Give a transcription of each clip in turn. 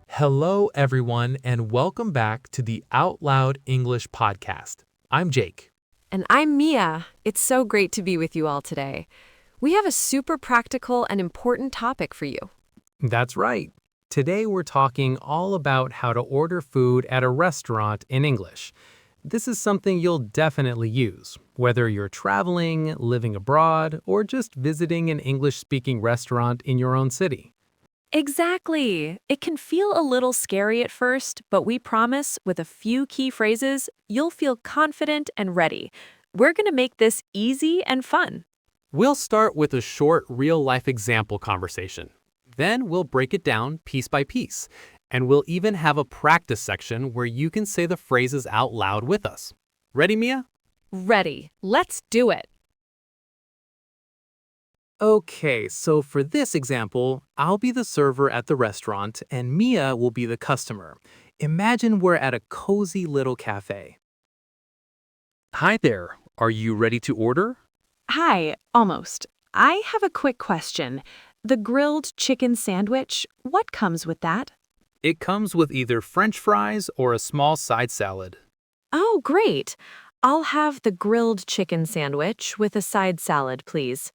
Hello, everyone, and welcome back to the Out Loud English podcast. I'm Jake. And I'm Mia. It's so great to be with you all today. We have a super practical and important topic for you. That's right. Today we're talking all about how to order food at a restaurant in English. This is something you'll definitely use, whether you're traveling, living abroad, or just visiting an English-speaking restaurant in your own city. Exactly. It can feel a little scary at first, but we promise with a few key phrases, you'll feel confident and ready. We're going to make this easy and fun. We'll start with a short real-life example conversation. Then we'll break it down piece by piece, and we'll even have a practice section where you can say the phrases out loud with us. Ready, Mia? Ready. Let's do it. Okay, so for this example, I'll be the server at the restaurant and Mia will be the customer. Imagine we're at a cozy little cafe. Hi there, are you ready to order? Hi, almost. I have a quick question. The grilled chicken sandwich, what comes with that? It comes with either French fries or a small side salad. Oh, great. I'll have the grilled chicken sandwich with a side salad, please.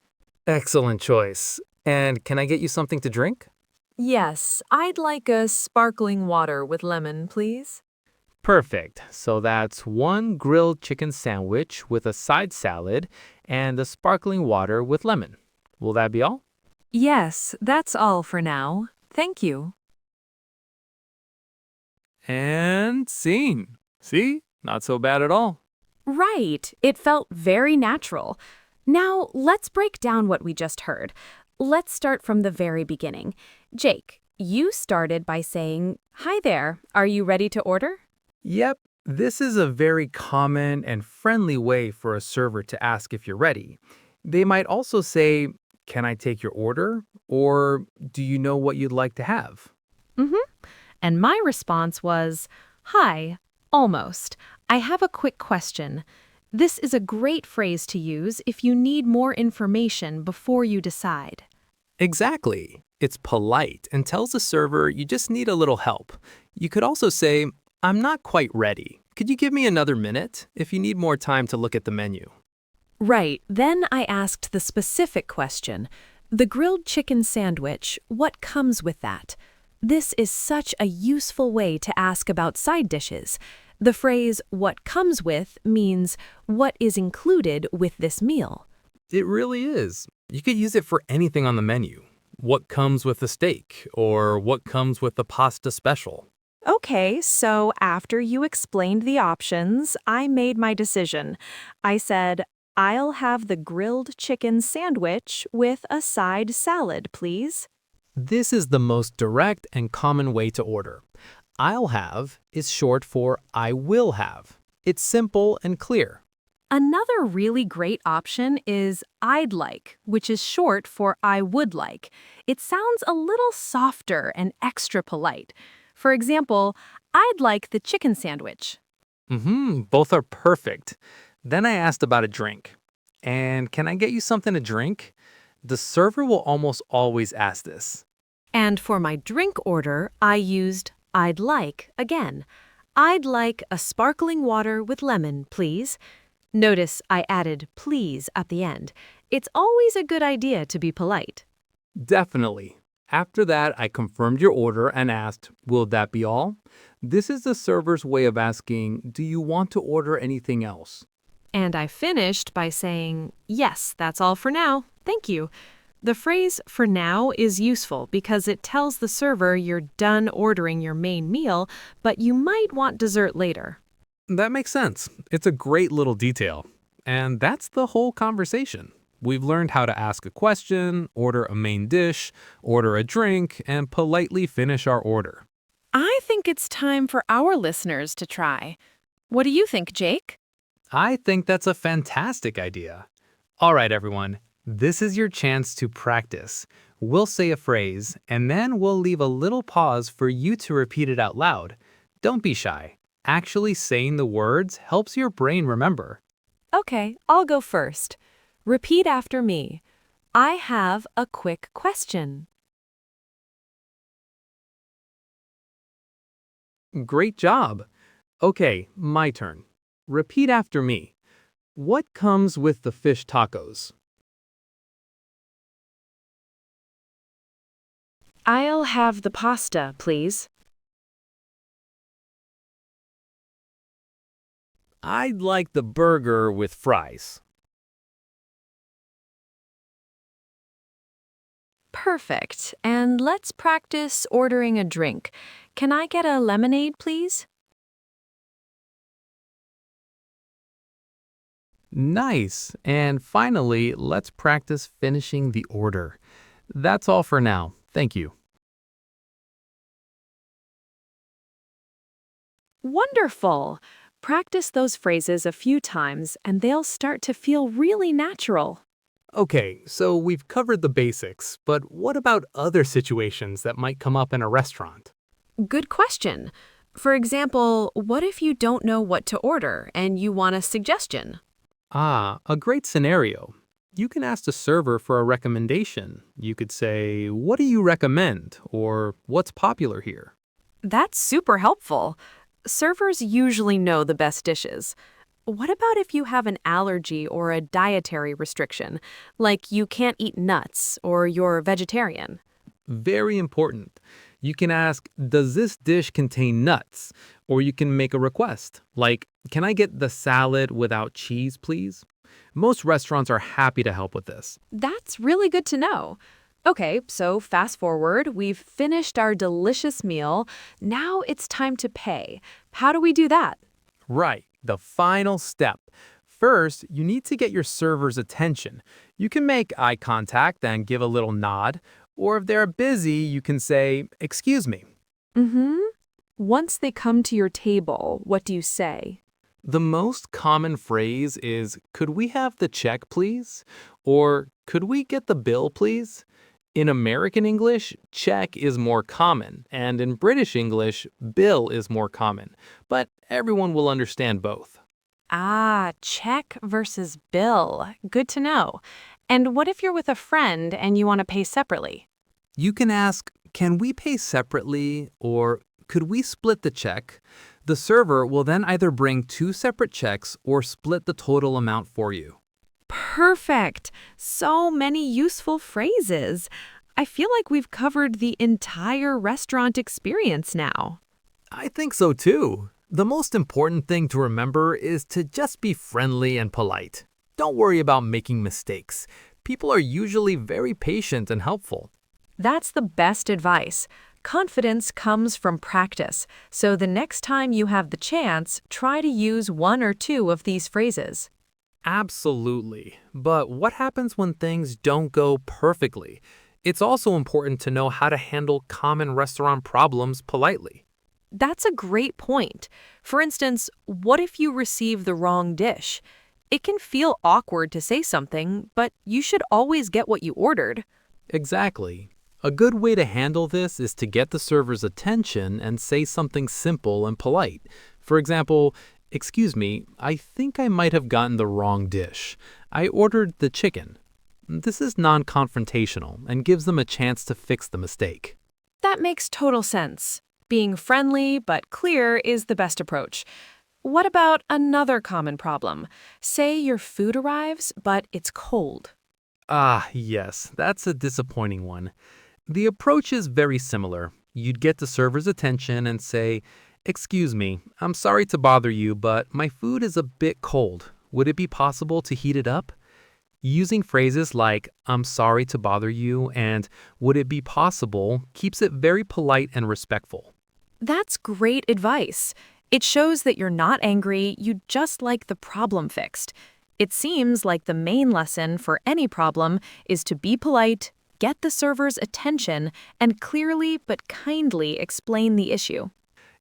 Excellent choice. And can I get you something to drink? Yes, I'd like a sparkling water with lemon, please. Perfect. So that's one grilled chicken sandwich with a side salad and a sparkling water with lemon. Will that be all? Yes, that's all for now. Thank you. And scene. See? Not so bad at all. Right. It felt very natural. Now, let's break down what we just heard. Let's start from the very beginning. Jake, you started by saying, "Hi there, are you ready to order?" Yep, this is a very common and friendly way for a server to ask if you're ready. They might also say, "Can I take your order?" Or, "Do you know what you'd like to have?" And my response was, "Hi, almost. I have a quick question." This is a great phrase to use if you need more information before you decide. Exactly. It's polite and tells the server you just need a little help. You could also say, "I'm not quite ready. Could you give me another minute?" if you need more time to look at the menu. Right, then I asked the specific question. The grilled chicken sandwich, what comes with that? This is such a useful way to ask about side dishes. The phrase, "what comes with," means what is included with this meal. It really is. You could use it for anything on the menu. What comes with the steak? Or what comes with the pasta special? Okay, so after you explained the options, I made my decision. I said, "I'll have the grilled chicken sandwich with a side salad, please." This is the most direct and common way to order. "I'll have" is short for "I will have." It's simple and clear. Another really great option is "I'd like," which is short for "I would like." It sounds a little softer and extra polite. For example, "I'd like the chicken sandwich." Both are perfect. Then I asked about a drink. "And can I get you something to drink?" The server will almost always ask this. And for my drink order, I used "I'd like" again. "I'd like a sparkling water with lemon, please." Notice I added "please" at the end. It's always a good idea to be polite. Definitely. After that, I confirmed your order and asked, "Will that be all?" This is the server's way of asking, "Do you want to order anything else?" And I finished by saying, "Yes, that's all for now. Thank you." The phrase "for now" is useful because it tells the server you're done ordering your main meal, but you might want dessert later. That makes sense. It's a great little detail. And that's the whole conversation. We've learned how to ask a question, order a main dish, order a drink, and politely finish our order. I think it's time for our listeners to try. What do you think, Jake? I think that's a fantastic idea. All right, everyone. This is your chance to practice. We'll say a phrase, and then we'll leave a little pause for you to repeat it out loud. Don't be shy. Actually saying the words helps your brain remember. Okay, I'll go first. Repeat after me. I have a quick question. Great job. Okay, my turn. Repeat after me. What comes with the fish tacos? I'll have the pasta, please. I'd like the burger with fries. Perfect. And let's practice ordering a drink. Can I get a lemonade, please? Nice. And finally, let's practice finishing the order. That's all for now. Thank you. Wonderful! Practice those phrases a few times and they'll start to feel really natural. Okay, so we've covered the basics, but what about other situations that might come up in a restaurant? Good question. For example, what if you don't know what to order and you want a suggestion? Ah, a great scenario. You can ask the server for a recommendation. You could say, "What do you recommend?" or "What's popular here?" That's super helpful. Servers usually know the best dishes. What about if you have an allergy or a dietary restriction, like you can't eat nuts or you're vegetarian? Very important. You can ask, "Does this dish contain nuts?" Or you can make a request, like, "Can I get the salad without cheese, please?" Most restaurants are happy to help with this. That's really good to know. Okay, so fast forward, we've finished our delicious meal. Now it's time to pay. How do we do that? Right, the final step. First, you need to get your server's attention. You can make eye contact and give a little nod, or if they're busy, you can say, "Excuse me." Mm-hmm. Once they come to your table, what do you say? The most common phrase is, "Could we have the check, please?" Or "Could we get the bill, please?" In American English, check is more common, and in British English, bill is more common, but everyone will understand both. Ah, check versus bill. Good to know. And what if you're with a friend and you want to pay separately? You can ask, "Can we pay separately?" or "Could we split the check?" The server will then either bring two separate checks or split the total amount for you. Perfect. So many useful phrases. I feel like we've covered the entire restaurant experience now. I think so too. The most important thing to remember is to just be friendly and polite. Don't worry about making mistakes. People are usually very patient and helpful. That's the best advice. Confidence comes from practice, so the next time you have the chance, try to use one or two of these phrases. Absolutely. But what happens when things don't go perfectly? It's also important to know how to handle common restaurant problems politely. That's a great point. For instance, what if you receive the wrong dish? It can feel awkward to say something, but you should always get what you ordered. Exactly. A good way to handle this is to get the server's attention and say something simple and polite. For example, "Excuse me, I think I might have gotten the wrong dish. I ordered the chicken." This is non-confrontational and gives them a chance to fix the mistake. That makes total sense. Being friendly but clear is the best approach. What about another common problem? Say your food arrives, but it's cold. Ah, yes, that's a disappointing one. The approach is very similar. You'd get the server's attention and say, "Excuse me, I'm sorry to bother you, but my food is a bit cold. Would it be possible to heat it up?" Using phrases like, "I'm sorry to bother you," and "Would it be possible?" keeps it very polite and respectful. That's great advice. It shows that you're not angry, you just like the problem fixed. It seems like the main lesson for any problem is to be polite, get the server's attention, and clearly but kindly explain the issue.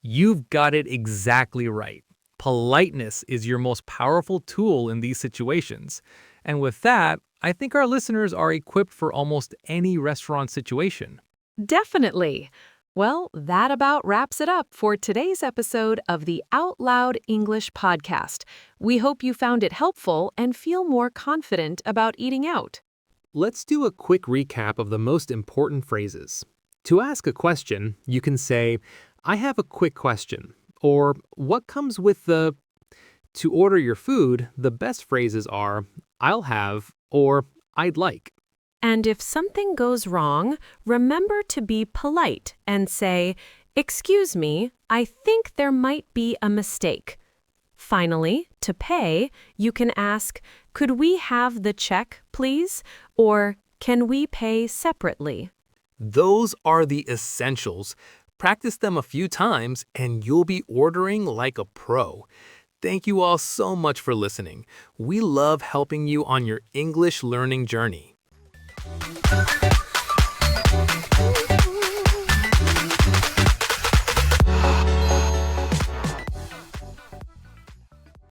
You've got it exactly right. Politeness is your most powerful tool in these situations. And with that, I think our listeners are equipped for almost any restaurant situation. Definitely. Well, that about wraps it up for today's episode of the Out Loud English podcast. We hope you found it helpful and feel more confident about eating out. Let's do a quick recap of the most important phrases. To ask a question, you can say, I have a quick question, or what comes with the... To order your food, the best phrases are, I'll have, or I'd like. And if something goes wrong, remember to be polite and say, "Excuse me, I think there might be a mistake." Finally, to pay, you can ask, "Could we have the check, please?" Or, "Can we pay separately?" Those are the essentials. Practice them a few times and you'll be ordering like a pro. Thank you all so much for listening. We love helping you on your English learning journey.